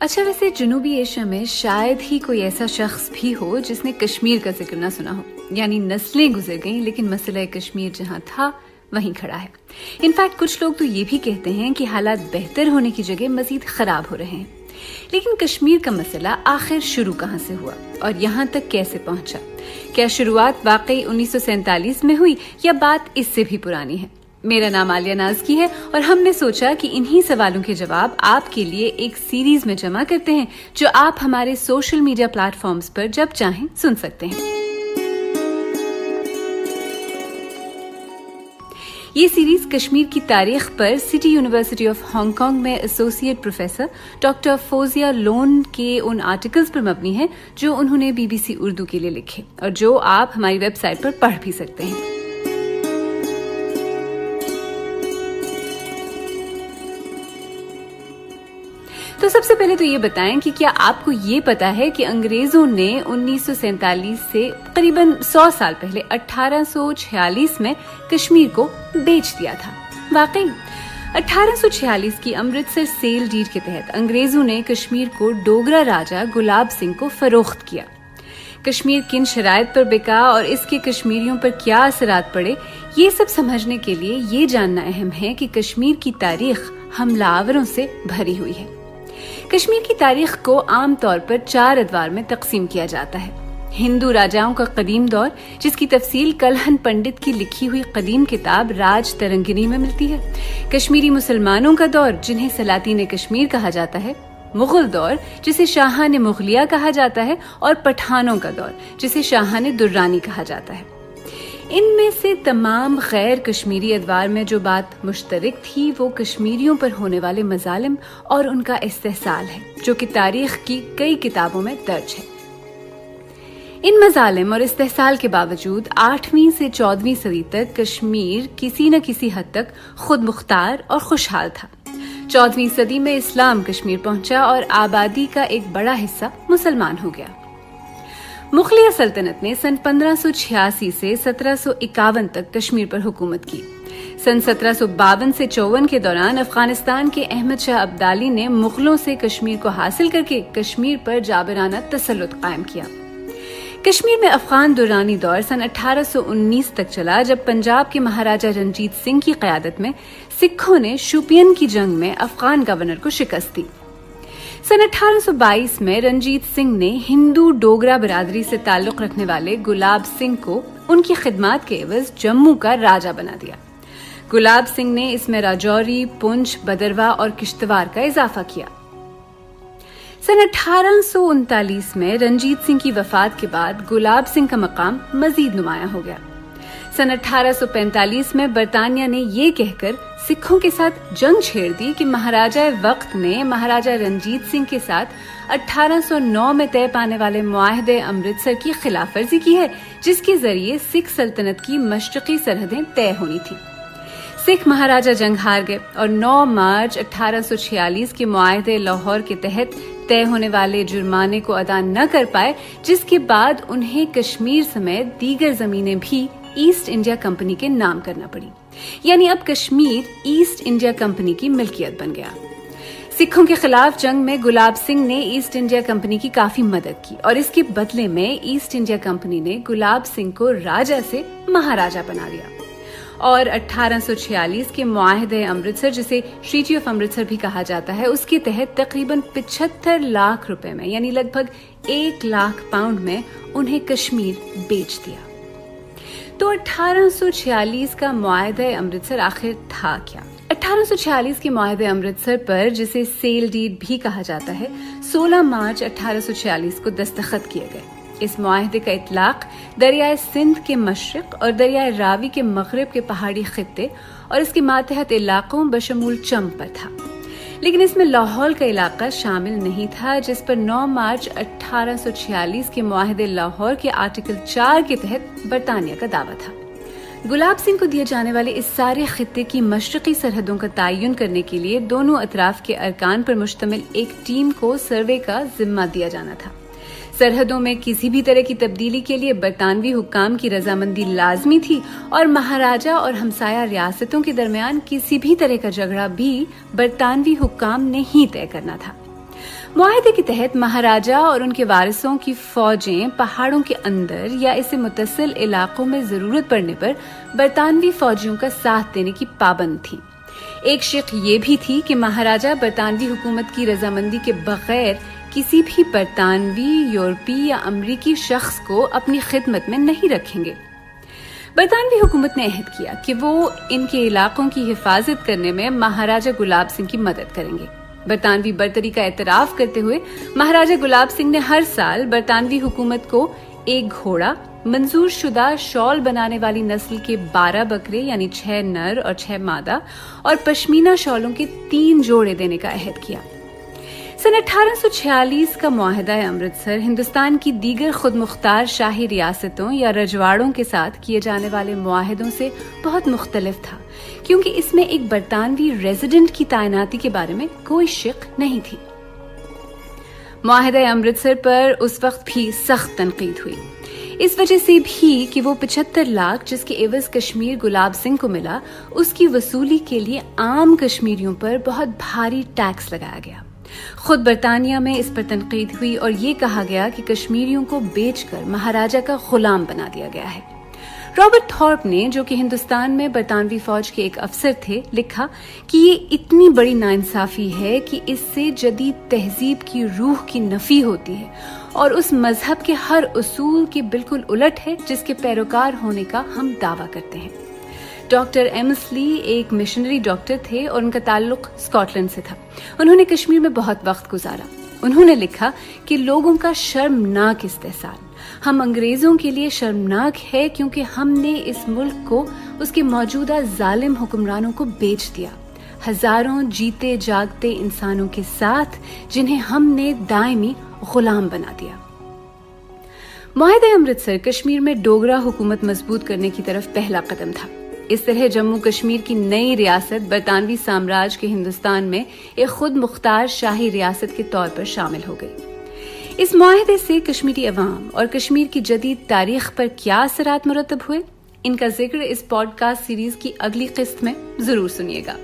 अच्छा, वैसे जनूबी एशिया में शायद ही कोई ऐसा शख्स भी हो जिसने कश्मीर का जिक्र ना सुना हो। यानी नस्लें गुजर गईं लेकिन मसला कश्मीर जहां था वहीं खड़ा है। इनफैक्ट कुछ लोग तो ये भी कहते हैं कि हालात बेहतर होने की जगह मजीद खराब हो रहे हैं। लेकिन कश्मीर का मसला आखिर शुरू कहां से हुआ और यहाँ तक कैसे पहुंचा? क्या शुरुआत वाकई 1947 में हुई या बात इससे भी पुरानी है? मेरा नाम आलिया नाज़की है और हमने सोचा कि इन्हीं सवालों के जवाब आपके लिए एक सीरीज में जमा करते हैं जो आप हमारे सोशल मीडिया प्लेटफॉर्म्स पर जब चाहें सुन सकते हैं। ये सीरीज कश्मीर की तारीख पर सिटी यूनिवर्सिटी ऑफ हांगकांग में associate professor doctor Fauzia loan के उन आर्टिकल्स पर मबनी है जो उन्होंने बीबीसी उर्दू के लिए लिखे और जो आप हमारी वेबसाइट पर पढ़ भी सकते हैं। तो सबसे पहले तो ये बताएं कि क्या आपको ये पता है कि अंग्रेजों ने 1947 से करीबन 100 साल पहले 1846 में कश्मीर को बेच दिया था? वाकई 1846 की अमृतसर सेल डीड के तहत अंग्रेजों ने कश्मीर को डोगरा राजा गुलाब सिंह को फरोख्त किया। कश्मीर किन शराइत पर बिका और इसके कश्मीरियों पर क्या असरात पड़े, ये सब समझने के लिए ये जानना अहम है कि कश्मीर की तारीख हमलावरों से भरी हुई है। कश्मीर की तारीख को आमतौर पर 4 अदवार में तकसीम किया जाता है। हिंदू राजाओं का कदीम दौर, जिसकी तफसील कलहन पंडित की लिखी हुई कदीम किताब राज तरंगिनी में मिलती है। कश्मीरी मुसलमानों का दौर, जिन्हें सलातीन कश्मीर कहा जाता है। मुगल दौर, जिसे शाहान मुगलिया कहा जाता है। और पठानों का दौर, जिसे शाहान दुर्रानी कहा जाता है। इनमें से तमाम गैर कश्मीरी अदवार में जो बात मुश्तरक थी वो कश्मीरियों पर होने वाले मजालिम और उनका इस्तेहसाल है, जो कि तारीख की कई किताबों में दर्ज है। इन मजालिम और इस्तेहसाल के बावजूद 8वीं से 14वीं सदी तक कश्मीर किसी न किसी हद तक खुद मुख्तार और खुशहाल था। 14वीं सदी में इस्लाम कश्मीर पहुंचा और आबादी का एक बड़ा हिस्सा मुसलमान हो गया। मुगलिया सल्तनत ने सन 1586 से 1751 तक कश्मीर पर हुकूमत की। सन 1752 से 54 के दौरान अफगानिस्तान के अहमद शाह अब्दाली ने मुगलों से कश्मीर को हासिल करके कश्मीर पर जाबिराना तसल्लुत कायम किया। कश्मीर में अफगान दुर्रानी दौर सन 1819 तक चला, जब पंजाब के महाराजा रंजीत सिंह की क़यादत में सिखों ने शोपियन की जंग में अफगान गवर्नर को शिकस्त दी। सन 1822 में रंजीत सिंह ने हिंदू डोगरा बिरादरी से ताल्लुक रखने वाले गुलाब सिंह को उनकी खिदमात के एवज जम्मू का राजा बना दिया। गुलाब सिंह ने इसमें राजौरी, पुंछ, बदरवा और किश्तवाड़ का इजाफा किया। सन 1839 में रंजीत सिंह की वफात के बाद गुलाब सिंह का मकाम मजीद नुमाया हो गया। सन 1845 में बरतानिया ने ये कहकर सिखों के साथ जंग छेड़ दी कि महाराजा वक्त ने महाराजा रंजीत सिंह के साथ 1809 में तय पाने वाले मुआहदे अमृतसर की खिलाफवर्जी की है, जिसके जरिए सिख सल्तनत की मशरकी सरहदें तय होनी थी। सिख महाराजा जंग हार गए और 9 मार्च 1846 के मुआहदे लाहौर के तहत तय होने वाले जुर्माने को अदा न कर पाए, जिसके बाद उन्हें कश्मीर समेत दीगर जमीनें भी ईस्ट इंडिया कंपनी के नाम करना पड़ी। यानी अब कश्मीर ईस्ट इंडिया कंपनी की मिल्कियत बन गया। सिखों के खिलाफ जंग में गुलाब सिंह ने ईस्ट इंडिया कंपनी की काफी मदद की और इसके बदले में ईस्ट इंडिया कंपनी ने गुलाब सिंह को राजा से महाराजा बना दिया। और 1846 के मुआहदे अमृतसर, जिसे ट्रीटी ऑफ अमृतसर भी कहा जाता है, उसके तहत तकरीबन 75 लाख रुपए में यानी लगभग 1 लाख पाउंड में उन्हें कश्मीर बेच दिया। तो 1846 का मुआहदे अमृतसर आखिर था क्या? 1846 के मुआहदे अमृतसर पर, जिसे सेल डीड भी कहा जाता है, 16 मार्च 1846 को दस्तखत किए गए। इस मुआहदे का इतलाक दरियाए सिंध के मशरिक और दरियाए रावी के मगरिब के पहाड़ी खित्ते और इसके मातहत इलाकों बशमूल चम पर था। लेकिन इसमें लाहौर का इलाका शामिल नहीं था, जिस पर 9 मार्च 1846 के मुआहदे लाहौर के आर्टिकल 4 के तहत बरतानिया का दावा था। गुलाब सिंह को दिए जाने वाले इस सारे खित्ते की मशरकी सरहदों का तयन करने के लिए दोनों अतराफ के अरकान पर मुश्तमिल एक टीम को सर्वे का जिम्मा दिया जाना था। सरहदों में किसी भी तरह की तब्दीली के लिए बरतानवी हुक्काम की रजामंदी लाजमी थी और महाराजा और हमसाया रियासतों के दरमियान किसी भी तरह का झगड़ा भी बरतानवी हुक्काम ने ही तय करना था। मुआहदे के तहत महाराजा और उनके वारिसों की फौजें पहाड़ों के अंदर या इससे मुत्तसिल इलाकों में जरूरत पड़ने पर बरतानवी फौजियों का साथ देने की पाबंद थी। एक शर्त ये भी थी कि महाराजा बरतानवी हुकूमत की रजामंदी के बगैर किसी भी बरतानवी, यूरोपीय या अमरीकी शख्स को अपनी खिदमत में नहीं रखेंगे। बरतानवी हुकूमत ने अहद किया कि वो इनके इलाकों की हिफाजत करने में महाराजा गुलाब सिंह की मदद करेंगे। बरतानवी बर्तरी का एतराफ करते हुए महाराजा गुलाब सिंह ने हर साल बरतानवी हुकूमत को एक घोड़ा, मंजूर शुदा शॉल बनाने वाली नस्ल के 12 बकरे यानी 6 नर और 6 मादा और पश्मीना शॉलों के 3 जोड़े देने का अहद किया। सन 1846 का मुआहदा अमृतसर हिंदुस्तान की दीगर खुद मुख्तार शाही रियासतों या रजवाड़ों के साथ किए जाने वाले मुआहदों से बहुत मुख्तलिफ था, क्योंकि इसमें एक बरतानवी रेजिडेंट की तैनाती के बारे में कोई शिक नहीं थी। मुआहदा अमृतसर पर उस वक्त भी सख्त तनकीद हुई, इस वजह से भी कि वो 75 लाख जिसके एवज कश्मीर गुलाब सिंह को मिला, उसकी वसूली के लिए आम कश्मीरियों पर बहुत भारी टैक्स लगाया गया। खुद बरतानिया में इस पर तनकीद हुई और ये कहा गया कि कश्मीरियों को बेचकर महाराजा का गुलाम बना दिया गया है। रॉबर्ट थॉर्प ने, जो कि हिंदुस्तान में बरतानवी फौज के एक अफसर थे, लिखा कि ये इतनी बड़ी नाइंसाफी है कि इससे जदीद तहजीब की रूह की नफी होती है और उस मजहब के हर उसूल के बिल्कुल उलट है जिसके पैरोकार होने का हम दावा करते हैं। डॉक्टर एमस्ली एक मिशनरी डॉक्टर थे और उनका ताल्लुक स्कॉटलैंड से था। उन्होंने कश्मीर में बहुत वक्त गुजारा। उन्होंने लिखा कि लोगों का शर्मनाक इस्तेहसाल हम अंग्रेजों के लिए शर्मनाक है, क्योंकि हमने इस मुल्क को उसके मौजूदा जालिम हुक्मरानों को बेच दिया, हजारों जीते जागते इंसानों के साथ जिन्हें हमने दायमी गुलाम बना दिया। मुआहदा अमृतसर कश्मीर में डोगरा हुकूमत मजबूत करने की तरफ पहला कदम था। इस तरह जम्मू कश्मीर की नई रियासत बरतानवी साम्राज्य के हिंदुस्तान में एक खुद मुख्तार शाही रियासत के तौर पर शामिल हो गई। इस मुआहदे से कश्मीरी अवाम और कश्मीर की जदीद तारीख पर क्या असरात मुरतब हुए, इनका जिक्र इस पॉडकास्ट सीरीज की अगली किस्त में जरूर सुनिएगा।